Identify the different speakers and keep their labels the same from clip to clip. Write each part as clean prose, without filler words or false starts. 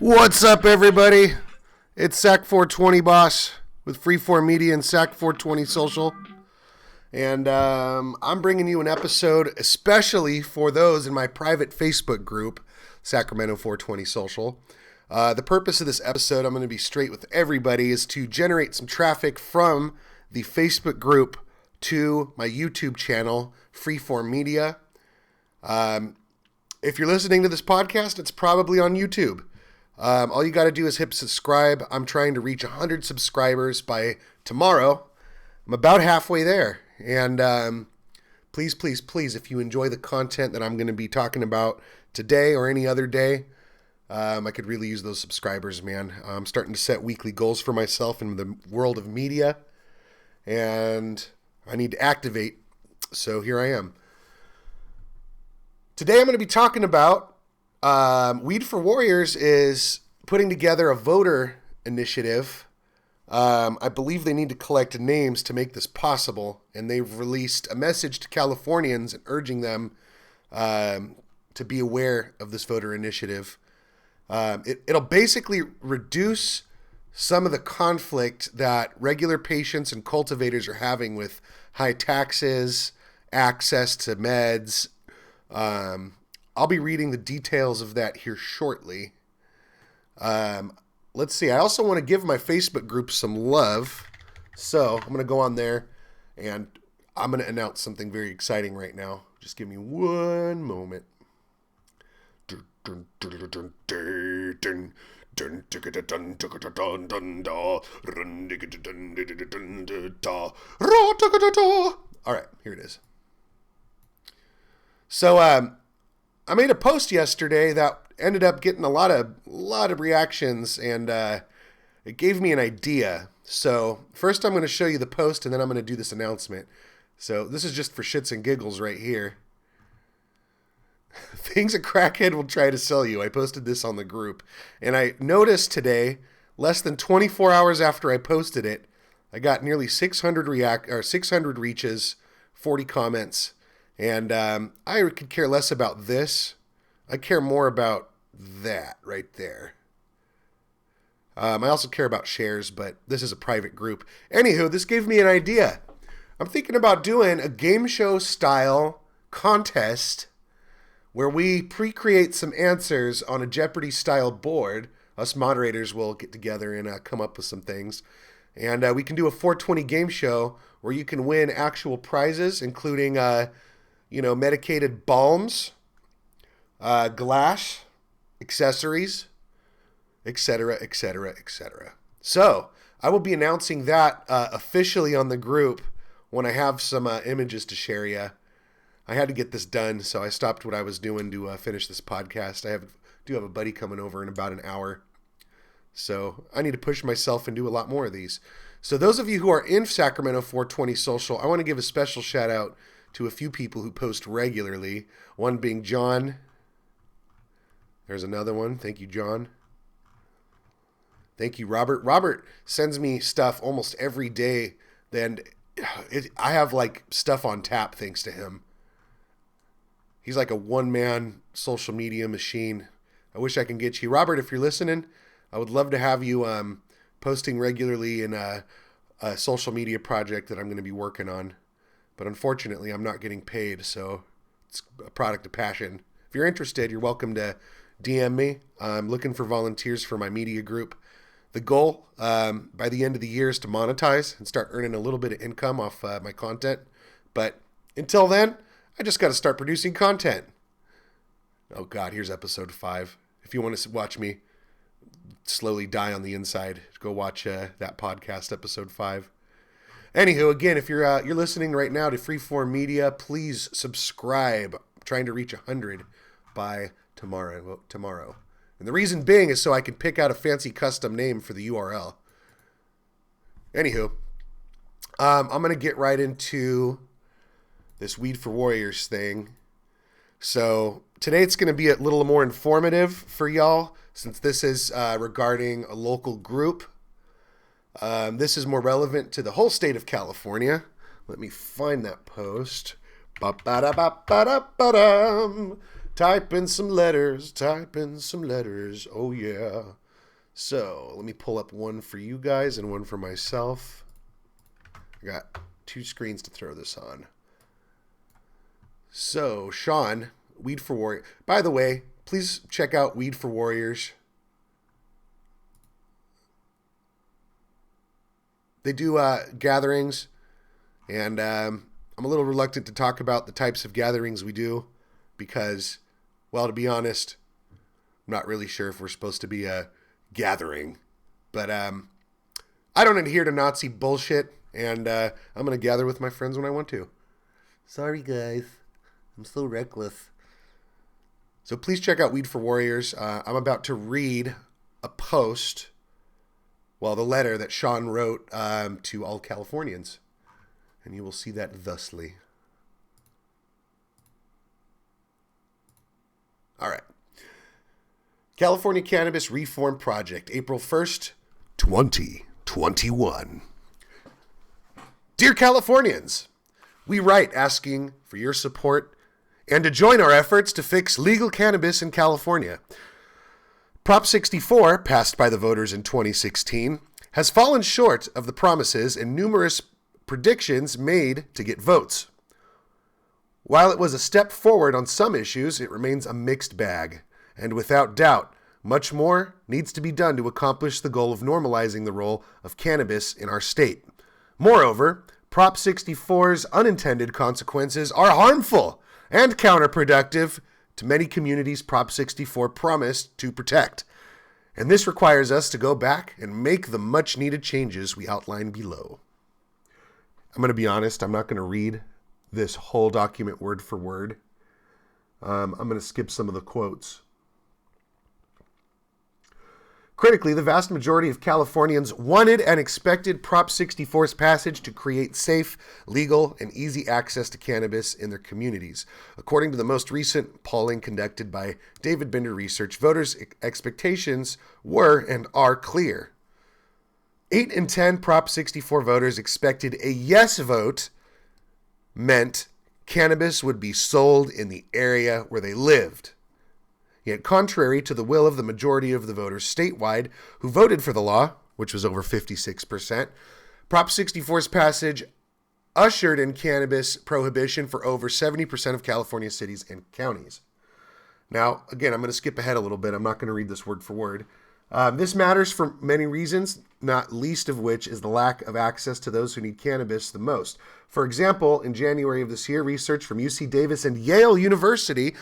Speaker 1: What's up, everybody? It's Sac420 Boss with Freeform Media and Sac420 Social. And I'm bringing you an episode especially for those in my private Facebook group, Sacramento 420 Social. The purpose of this episode, I'm going to be straight with everybody, is to generate some traffic from the Facebook group to my YouTube channel, Freeform Media. If you're listening to this podcast, it's probably on YouTube. All you got to do is hit subscribe. I'm trying to reach 100 subscribers by tomorrow. I'm about halfway there. And please, if you enjoy the content that I'm going to be talking about today or any other day, I could really use those subscribers, man. I'm starting to set weekly goals for myself in the world of media, and I need to activate. So here I am. Today I'm going to be talking about Weed for Warriors is putting together a voter initiative. I believe they need to collect names to make this possible, and they've released a message to Californians and urging them to be aware of this voter initiative. It'll basically reduce some of the conflict that regular patients and cultivators are having with high taxes, access to meds. I'll be reading the details of that here shortly. Let's see. I also want to give my Facebook group some love. So I'm going to go on there and I'm going to announce something very exciting right now. Just give me one moment. All right, here it is. So, I made a post yesterday that ended up getting a lot of reactions, and it gave me an idea. So first I'm going to show you the post, and then I'm going to do this announcement. So this is just for shits and giggles right here. Things a crackhead will try to sell you. I posted this on the group, and I noticed today, less than 24 hours after I posted it, I got nearly 600 reaches, 40 comments. And I could care less about this. I care more about that right there. I also care about shares, but this is a private group. Anywho, this gave me an idea. I'm thinking about doing a game show style contest where we pre-create some answers on a Jeopardy style board. Us moderators will get together and come up with some things. And we can do a 420 game show where you can win actual prizes, including medicated balms, glass, accessories, etc., etc., etc. So I will be announcing that officially on the group when I have some images to share you. I had to get this done, so I stopped what I was doing to finish this podcast. I do have a buddy coming over in about an hour, so I need to push myself and do a lot more of these. So those of you who are in Sacramento 420 Social, I want to give a special shout out to a few people who post regularly, one being John. There's another one. Thank you, John. Thank you, Robert. Robert sends me stuff almost every day. Then I have like stuff on tap thanks to him. He's like a one-man social media machine. I wish I can get you. Robert, if you're listening, I would love to have you posting regularly in a social media project that I'm going to be working on. But unfortunately, I'm not getting paid, so it's a product of passion. If you're interested, you're welcome to DM me. I'm looking for volunteers for my media group. The goal by the end of the year is to monetize and start earning a little bit of income off my content. But until then, I just got to start producing content. Oh, God, here's episode 5. If you want to watch me slowly die on the inside, go watch that podcast, episode 5. Anywho, again, if you're listening right now to Freeform Media, please subscribe. I'm trying to reach 100 by tomorrow. And the reason being is so I can pick out a fancy custom name for the URL. Anywho, I'm going to get right into this Weed for Warriors thing. So today it's going to be a little more informative for y'all, since this is regarding a local group. This is more relevant to the whole state of California. Let me find that post. Type in some letters. Type in some letters. Oh, yeah. So, let me pull up one for you guys and one for myself. I got 2 screens to throw this on. So, Sean, Weed for Warriors. By the way, please check out Weed for Warriors. They do gatherings, and I'm a little reluctant to talk about the types of gatherings we do because, well, to be honest, I'm not really sure if we're supposed to be a gathering. But I don't adhere to Nazi bullshit, and I'm going to gather with my friends when I want to. Sorry, guys. I'm so reckless. So please check out Weed for Warriors. I'm about to read a post, the letter that Sean wrote to all Californians. And you will see that thusly. All right. California Cannabis Reform Project, April 1st, 2021. Dear Californians, we write asking for your support and to join our efforts to fix legal cannabis in California. Prop 64, passed by the voters in 2016, has fallen short of the promises and numerous predictions made to get votes. While it was a step forward on some issues, it remains a mixed bag, and without doubt, much more needs to be done to accomplish the goal of normalizing the role of cannabis in our state. Moreover, Prop 64's unintended consequences are harmful and counterproductive to many communities Prop 64 promised to protect. And this requires us to go back and make the much-needed changes we outline below. I'm going to be honest, I'm not going to read this whole document word for word. I'm going to skip some of the quotes. Critically, the vast majority of Californians wanted and expected Prop 64's passage to create safe, legal, and easy access to cannabis in their communities. According to the most recent polling conducted by David Binder Research, voters' expectations were and are clear. 8 in 10 Prop 64 voters expected a yes vote meant cannabis would be sold in the area where they lived. Yet, contrary to the will of the majority of the voters statewide who voted for the law, which was over 56%, Prop 64's passage ushered in cannabis prohibition for over 70% of California cities and counties. Now, again, I'm going to skip ahead a little bit. I'm not going to read this word for word. This matters for many reasons, not least of which is the lack of access to those who need cannabis the most. For example, in January of this year, research from UC Davis and Yale University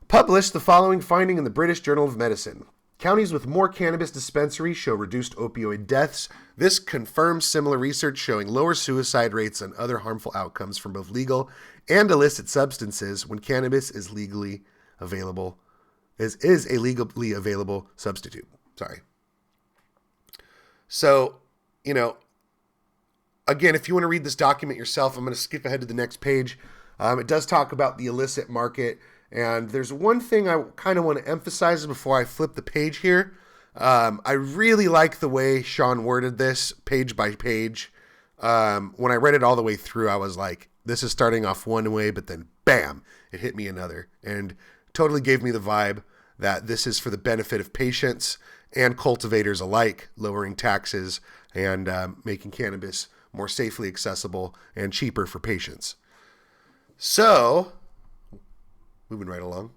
Speaker 1: published the following finding in the British Journal of Medicine. Counties with more cannabis dispensaries show reduced opioid deaths. This confirms similar research showing lower suicide rates and other harmful outcomes from both legal and illicit substances when cannabis is legally available, is a legally available substitute. So, again, if you want to read this document yourself, I'm going to skip ahead to the next page. It does talk about the illicit market. And there's one thing I kind of want to emphasize before I flip the page here. I really like the way Sean worded this page by page. When I read it all the way through, I was like, this is starting off one way, but then bam, it hit me another. And totally gave me the vibe that this is for the benefit of patients and cultivators alike, lowering taxes and making cannabis more safely accessible and cheaper for patients. So, moving right along.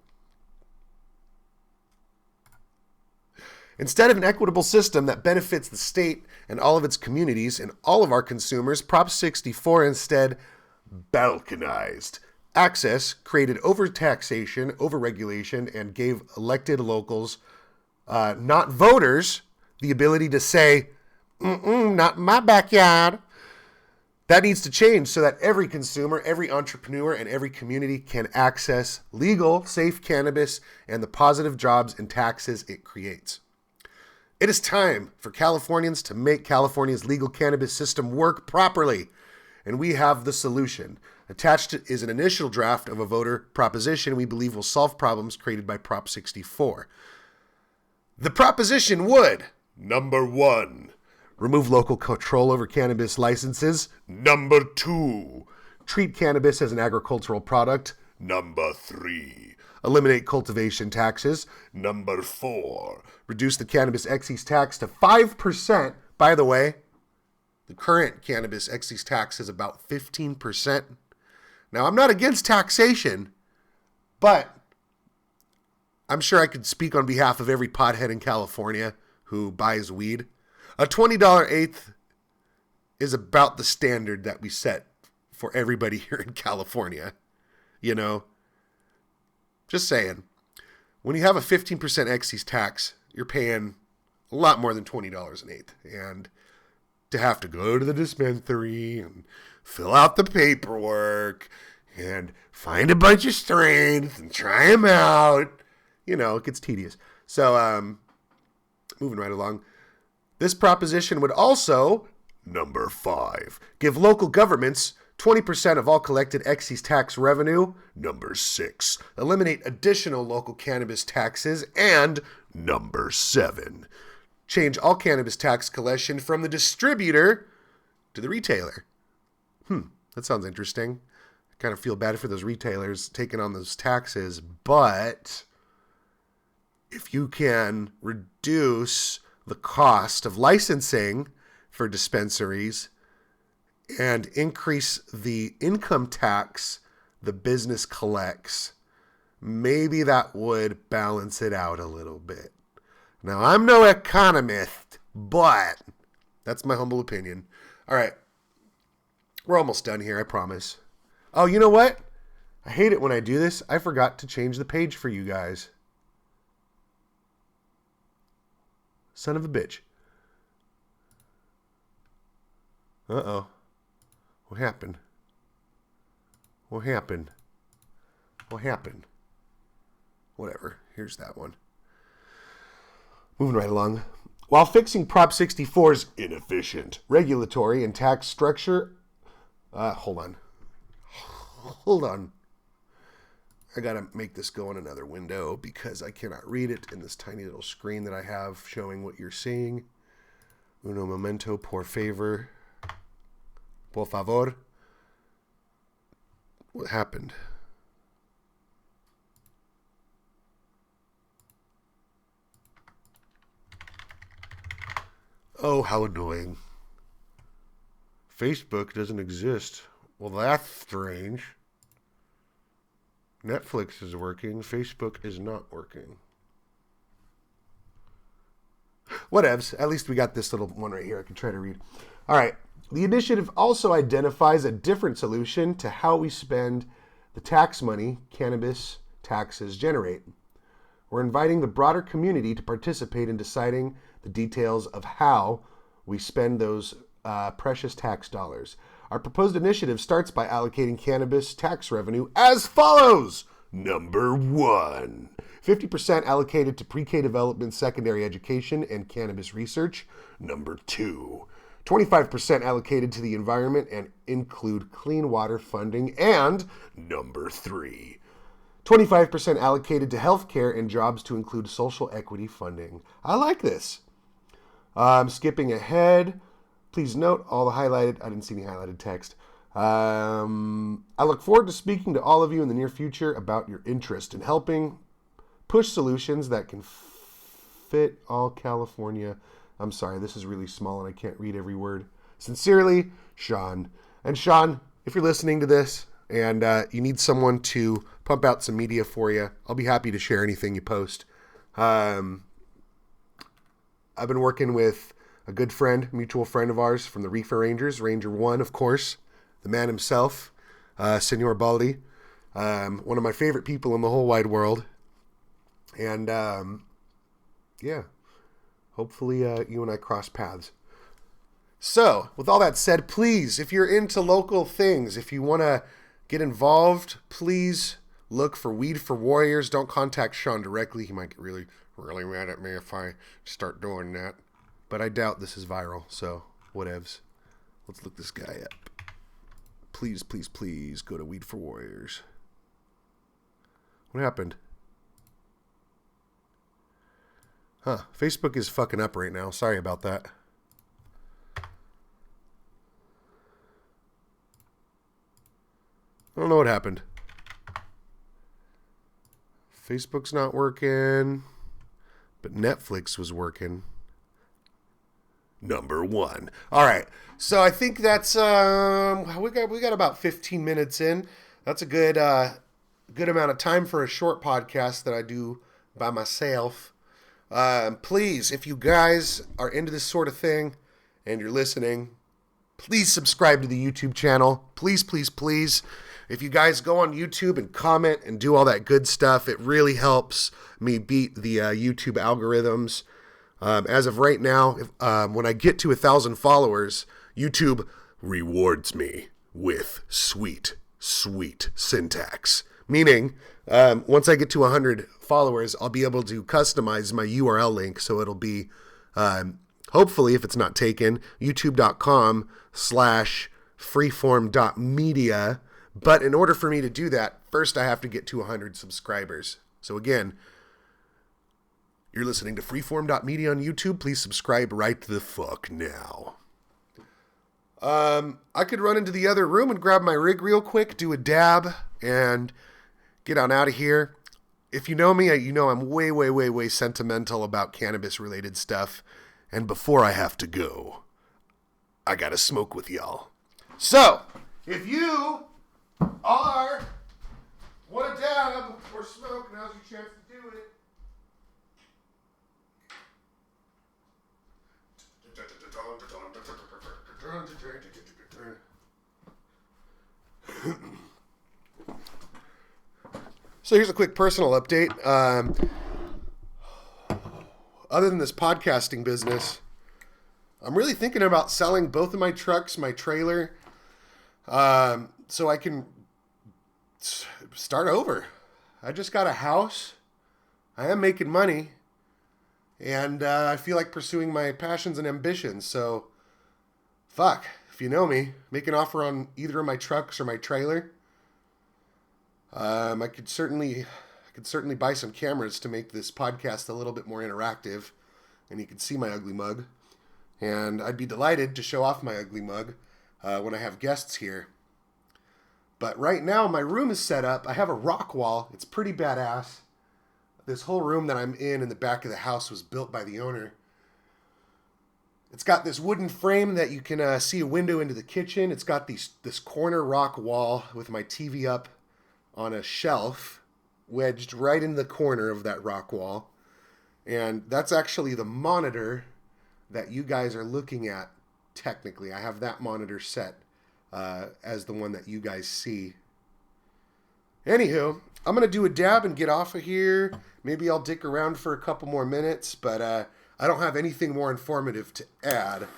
Speaker 1: Instead of an equitable system that benefits the state and all of its communities and all of our consumers, Prop 64 instead balkanized access, created overtaxation, overregulation, and gave elected locals, not voters, the ability to say, not in my backyard. That needs to change so that every consumer, every entrepreneur, and every community can access legal, safe cannabis and the positive jobs and taxes it creates. It is time for Californians to make California's legal cannabis system work properly, and we have the solution. Attached is an initial draft of a voter proposition we believe will solve problems created by Prop 64. The proposition would, number 1, remove local control over cannabis licenses. Number 2, treat cannabis as an agricultural product. Number 3, eliminate cultivation taxes. Number 4, reduce the cannabis excise tax to 5%. By the way, the current cannabis excise tax is about 15%. Now, I'm not against taxation, but I'm sure I could speak on behalf of every pothead in California who buys weed. A $20 eighth is about the standard that we set for everybody here in California. You know, just saying. When you have a 15% excise tax, you're paying a lot more than $20 an eighth. And to have to go to the dispensary and fill out the paperwork and find a bunch of strains and try them out, you know, it gets tedious. So, moving right along. This proposition would also, number 5, give local governments 20% of all collected excise tax revenue. Number 6, eliminate additional local cannabis taxes. And number 7, change all cannabis tax collection from the distributor to the retailer. That sounds interesting. I kind of feel bad for those retailers taking on those taxes, but if you can reduce the cost of licensing for dispensaries and increase the income tax the business collects, maybe that would balance it out a little bit. Now, I'm no economist, but that's my humble opinion. All right. We're almost done here, I promise. Oh, you know what? I hate it when I do this. I forgot to change the page for you guys. Son of a bitch. Uh-oh. What happened? What happened? What happened? Whatever. Here's that one. Moving right along. While fixing Prop 64's inefficient regulatory and tax structure... Hold on. I gotta make this go in another window because I cannot read it in this tiny little screen that I have showing what you're seeing. Uno momento, por favor. Por favor. What happened? Oh, how annoying. Facebook doesn't exist. Well, that's strange. Netflix is working. Facebook is not working. Whatevs. At least we got this little one right here I can try to read. All right. The initiative also identifies a different solution to how we spend the tax money cannabis taxes generate. We're inviting the broader community to participate in deciding the details of how we spend those precious tax dollars. Our proposed initiative starts by allocating cannabis tax revenue as follows. Number 1, 50% allocated to pre-K development, secondary education, and cannabis research. Number 2, 25% allocated to the environment and include clean water funding. And number 3, 25% allocated to healthcare and jobs to include social equity funding. I like this. Skipping ahead. Please note all the highlighted, I didn't see any highlighted text. I look forward to speaking to all of you in the near future about your interest in helping push solutions that can fit all California. I'm sorry, this is really small and I can't read every word. Sincerely, Sean. And Sean, if you're listening to this and you need someone to pump out some media for you, I'll be happy to share anything you post. I've been working with a good friend, mutual friend of ours from the Reefer Rangers, Ranger 1, of course, the man himself, Senor Baldi, one of my favorite people in the whole wide world. And, yeah, hopefully you and I cross paths. So, with all that said, please, if you're into local things, if you want to get involved, please look for Weed for Warriors. Don't contact Sean directly. He might get really, really mad at me if I start doing that. But I doubt this is viral, so whatevs. Let's look this guy up. Please, please, please go to Weed for Warriors. What happened? Huh. Facebook is fucking up right now. Sorry about that. I don't know what happened. Facebook's not working, but Netflix was working. Number 1. All right. So I think that's we got about 15 minutes in. That's a good amount of time for a short podcast that I do by myself. Please, if you guys are into this sort of thing and you're listening, please subscribe to the YouTube channel. Please, please, please. If you guys go on YouTube and comment and do all that good stuff, it really helps me beat the YouTube algorithms. As of right now, when I get to 1,000 followers, YouTube rewards me with sweet, sweet syntax. Meaning, once I get to 100 followers, I'll be able to customize my URL link so it'll be, hopefully, if it's not taken, youtube.com/freeform.media. But in order for me to do that, first I have to get to 100 subscribers. So again, you're listening to freeform.media on YouTube. Please subscribe right the fuck now. I could run into the other room and grab my rig real quick, do a dab, and get on out of here. If you know me, you know I'm way, way, way, way sentimental about cannabis-related stuff. And before I have to go, I gotta smoke with y'all. So, if you want to dab or smoke, now's your chance to do it. So here's a quick personal update. Other than this podcasting business, I'm really thinking about selling both of my trucks, my trailer, so I can start over. I just got a house. I am making money. And I feel like pursuing my passions and ambitions. So, fuck, if you know me, make an offer on either of my trucks or my trailer. I could certainly buy some cameras to make this podcast a little bit more interactive, and you can see my ugly mug. And I'd be delighted to show off my ugly mug when I have guests here. But right now, my room is set up. I have a rock wall. It's pretty badass. This whole room that I'm in the back of the house was built by the owner. It's got this wooden frame that you can see a window into the kitchen. It's got this corner rock wall with my TV up on a shelf wedged right in the corner of that rock wall. And that's actually the monitor that you guys are looking at, technically. I have that monitor set as the one that you guys see. Anywho, I'm going to do a dab and get off of here. Maybe I'll dick around for a couple more minutes, but I don't have anything more informative to add.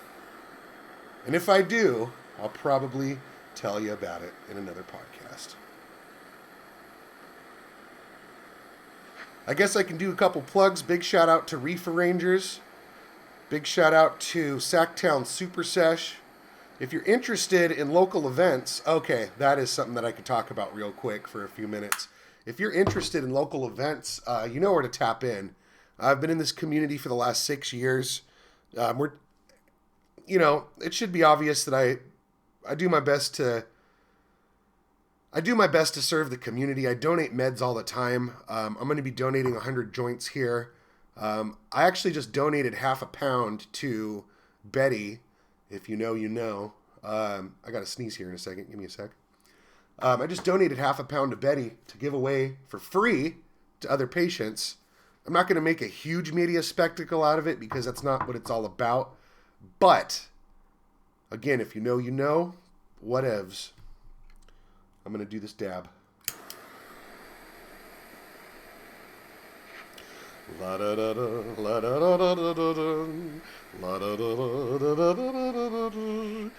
Speaker 1: And if I do, I'll probably tell you about it in another podcast. I guess I can do a couple plugs. Big shout out to Reefer Rangers. Big shout out to Sacktown Super Sesh. If you're interested in local events, okay, that is something that I could talk about real quick for a few minutes. If you're interested in local events, you know where to tap in. I've been in this community for the last 6 years. It should be obvious that I do my best to serve the community. I donate meds all the time. I'm going to be donating 100 joints here. I actually just donated half a pound to Betty. If you know, you know. I got to sneeze here in a second. Give me a sec. I just donated half a pound to Betty to give away for free to other patients. I'm not going to make a huge media spectacle out of it because that's not what it's all about. But, again, if you know, you know. Whatevs. I'm going to do this dab. La da da da, la da da da da da da, la da da da da da da da.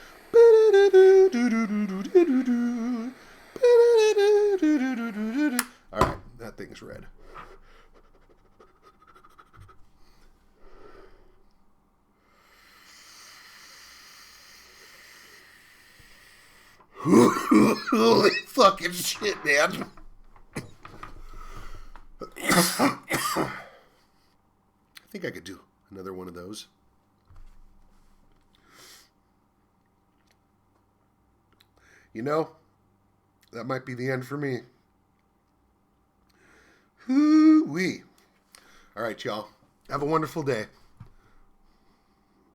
Speaker 1: All right, that thing's red. Holy fucking shit, man. I think I could do another one of those. You know, that might be the end for me. Woo-wee. All right, y'all. Have a wonderful day.